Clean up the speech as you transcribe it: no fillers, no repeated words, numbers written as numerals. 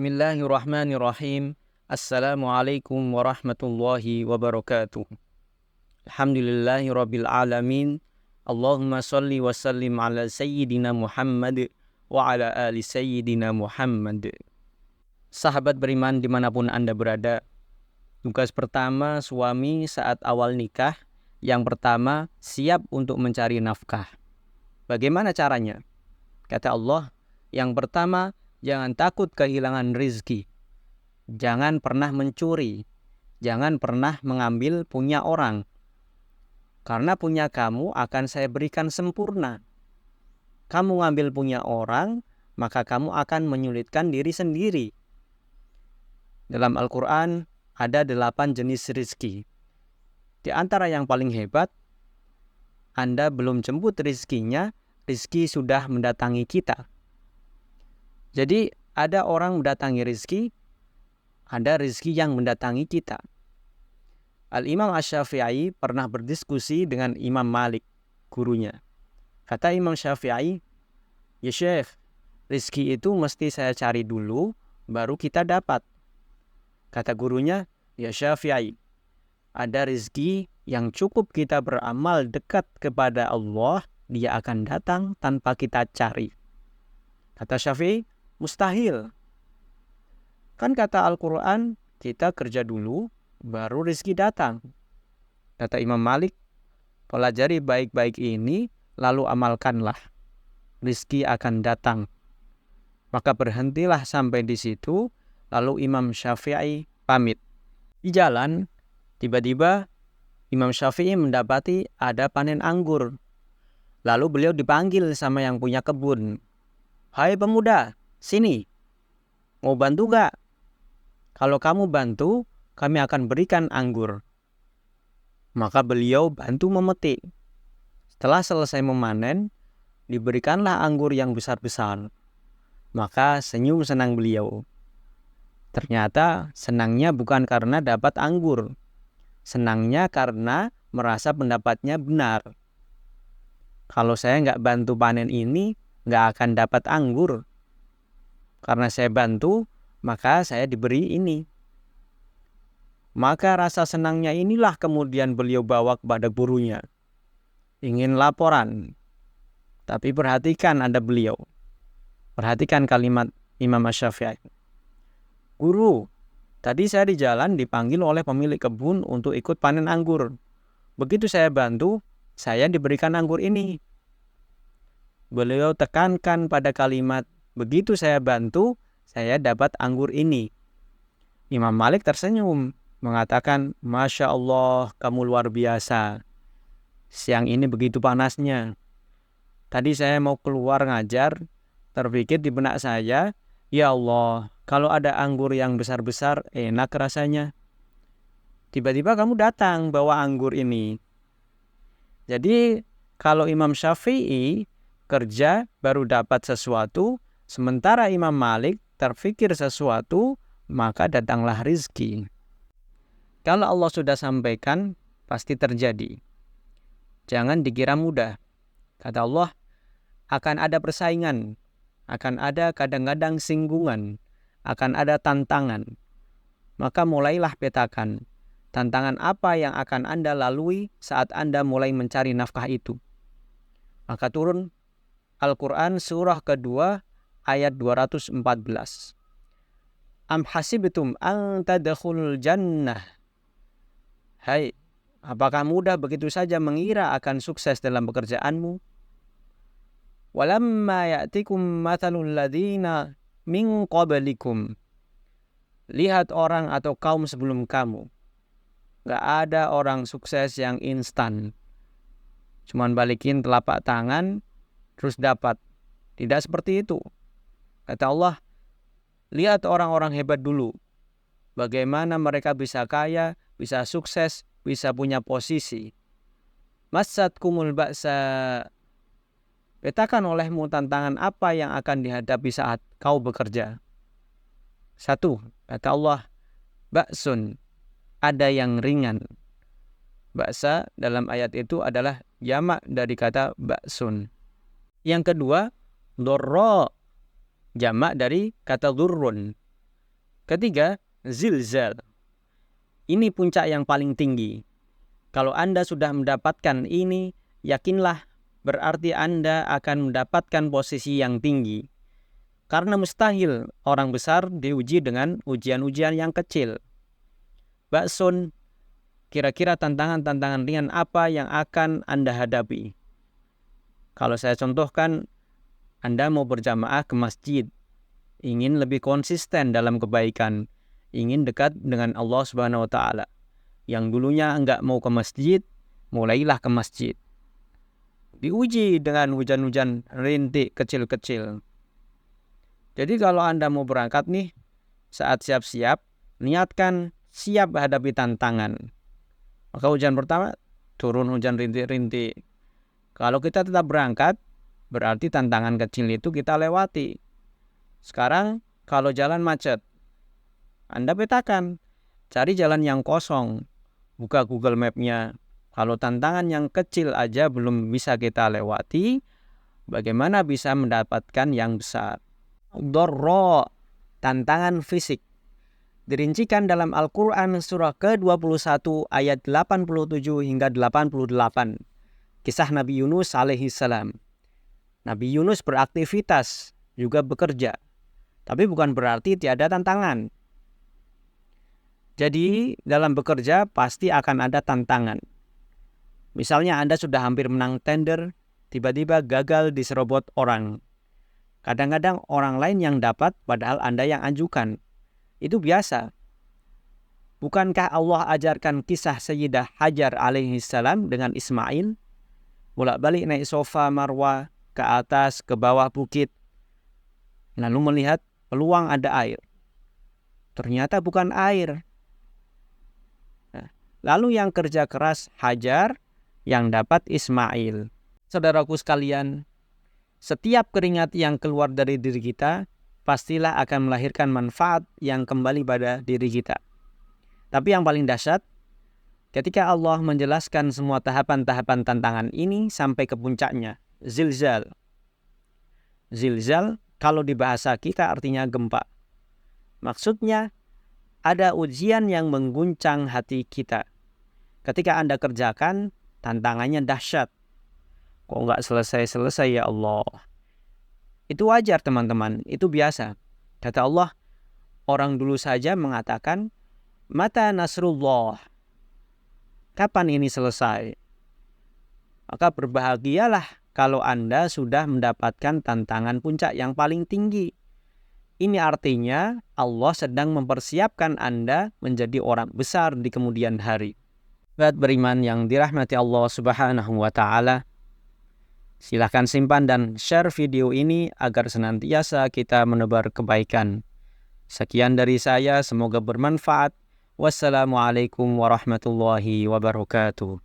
Bismillahirrahmanirrahim. Assalamualaikum warahmatullahi wabarakatuh. Alhamdulillahirabbil alamin. Allahumma shalli wa sallim ala sayyidina Muhammad wa ala ali sayyidina Muhammad. Sahabat beriman dimanapun Anda berada, tugas pertama suami saat awal nikah, yang pertama siap untuk mencari nafkah. Bagaimana caranya? Kata Allah, yang pertama, jangan takut kehilangan rizki. Jangan pernah mencuri. Jangan pernah mengambil punya orang. Karena punya kamu akan saya berikan sempurna. Kamu ngambil punya orang, maka kamu akan menyulitkan diri sendiri. Dalam Al-Quran ada 8 jenis rizki. Di antara yang paling hebat, Anda belum jemput rizkinya, rizki sudah mendatangi kita. Jadi ada orang mendatangi rizki, ada rizki yang mendatangi kita. Al-Imam Asy-Syafi'i pernah berdiskusi dengan Imam Malik, gurunya. Kata Imam Syafi'i, ya Syekh, rizki itu mesti saya cari dulu, baru kita dapat. Kata gurunya, ya Syafi'i, ada rizki yang cukup kita beramal dekat kepada Allah, dia akan datang tanpa kita cari. Kata Syafi'i, mustahil. Kan kata Al-Quran, kita kerja dulu, baru rezeki datang. Kata Imam Malik, pelajari baik-baik ini, lalu amalkanlah. Rezeki akan datang. Maka berhentilah sampai di situ, lalu Imam Syafi'i pamit. Di jalan, tiba-tiba Imam Syafi'i mendapati ada panen anggur. Lalu beliau dipanggil sama yang punya kebun. Hai pemuda, sini, mau bantu gak? Kalau kamu bantu, kami akan berikan anggur. Maka beliau bantu memetik. Setelah selesai memanen, diberikanlah anggur yang besar-besar. Maka senyum senang beliau. Ternyata senangnya bukan karena dapat anggur. Senangnya karena merasa pendapatnya benar. Kalau saya nggak bantu panen ini, nggak akan dapat anggur. Karena saya bantu, maka saya diberi ini. Maka rasa senangnya inilah kemudian beliau bawa kepada gurunya. Ingin laporan. Tapi perhatikan ada beliau. Perhatikan kalimat Imam Asy-Syafi'i. Guru, tadi saya di jalan dipanggil oleh pemilik kebun untuk ikut panen anggur. Begitu saya bantu, saya diberikan anggur ini. Beliau tekankan pada kalimat, begitu saya bantu, saya dapat anggur ini. Imam Malik tersenyum, mengatakan, Masya Allah, kamu luar biasa. Siang ini begitu panasnya. Tadi saya mau keluar ngajar, terpikir di benak saya, ya Allah, kalau ada anggur yang besar-besar, enak rasanya. Tiba-tiba kamu datang bawa anggur ini. Jadi, kalau Imam Syafi'i kerja baru dapat sesuatu, sementara Imam Malik terfikir sesuatu, maka datanglah rizki. Kalau Allah sudah sampaikan, pasti terjadi. Jangan dikira mudah. Kata Allah, akan ada persaingan, akan ada kadang-kadang singgungan, akan ada tantangan. Maka mulailah petakan, tantangan apa yang akan Anda lalui saat Anda mulai mencari nafkah itu. Maka turun Al-Quran surah kedua ayat 214. Am hasibtum an tadkhulul jannah. Hai, apakah mudah begitu saja mengira akan sukses dalam pekerjaanmu? Walamma ya'tikum mathalul ladzina min qablikum. Lihat orang atau kaum sebelum kamu. Gak ada orang sukses yang instan. Cuman balikin telapak tangan, terus dapat. Tidak seperti itu. Kata Allah, lihat orang-orang hebat dulu. Bagaimana mereka bisa kaya, bisa sukses, bisa punya posisi. Massatkumul ba'sa. Petakan olehmu tantangan apa yang akan dihadapi saat kau bekerja. 1, kata Allah, ba'sun, ada yang ringan. Ba'sa dalam ayat itu adalah jamak dari kata ba'sun. Yang kedua, dorro, jamak dari kata durrun. Ketiga, zilzal. Ini puncak yang paling tinggi. Kalau Anda sudah mendapatkan ini, yakinlah berarti Anda akan mendapatkan posisi yang tinggi. Karena mustahil orang besar diuji dengan ujian-ujian yang kecil. Baksun, kira-kira tantangan-tantangan ringan apa yang akan Anda hadapi? Kalau saya contohkan, Anda mau berjamaah ke masjid, ingin lebih konsisten dalam kebaikan, ingin dekat dengan Allah Subhanahu wa Ta'ala. Yang dulunya enggak mau ke masjid, mulailah ke masjid. Diuji dengan hujan-hujan rintik kecil-kecil. Jadi kalau Anda mau berangkat nih, saat siap-siap, niatkan siap hadapi tantangan. Maka hujan pertama, turun hujan rintik-rintik. Kalau kita tetap berangkat, berarti tantangan kecil itu kita lewati. Sekarang, kalau jalan macet, Anda petakan, cari jalan yang kosong, buka Google Map-nya. Kalau tantangan yang kecil aja belum bisa kita lewati, bagaimana bisa mendapatkan yang besar? Dorro, tantangan fisik. Dirincikan dalam Al-Quran surah ke-21 ayat 87 hingga 88. Kisah Nabi Yunus alaihi salam. Nabi Yunus beraktivitas, juga bekerja. Tapi bukan berarti tiada tantangan. Jadi dalam bekerja pasti akan ada tantangan. Misalnya Anda sudah hampir menang tender, tiba-tiba gagal diserobot orang. Kadang-kadang orang lain yang dapat padahal Anda yang ajukan. Itu biasa. Bukankah Allah ajarkan kisah Sayyidah Hajar alaihi salam dengan Ismail? Bolak-balik naik sofa Marwah, ke atas, ke bawah bukit. Lalu melihat peluang ada air. Ternyata bukan air. Lalu yang kerja keras Hajar, yang dapat Ismail. Saudaraku sekalian, setiap keringat yang keluar dari diri kita, pastilah akan melahirkan manfaat yang kembali pada diri kita. Tapi yang paling dahsyat, ketika Allah menjelaskan semua tahapan-tahapan tantangan ini sampai ke puncaknya, zilzal. Zilzal, kalau di bahasa kita artinya gempa. Maksudnya, ada ujian yang mengguncang hati kita. Ketika Anda kerjakan, tantangannya dahsyat. Kok nggak selesai-selesai ya Allah? Itu wajar teman-teman, itu biasa. Kata Allah, orang dulu saja mengatakan, mata nasrullah. Kapan ini selesai? Maka berbahagialah kalau Anda sudah mendapatkan tantangan puncak yang paling tinggi. Ini artinya Allah sedang mempersiapkan Anda menjadi orang besar di kemudian hari. Sahabat beriman yang dirahmati Allah Subhanahu wa Ta'ala, silahkan simpan dan share video ini agar senantiasa kita menebar kebaikan. Sekian dari saya, semoga bermanfaat. Wassalamualaikum warahmatullahi wabarakatuh.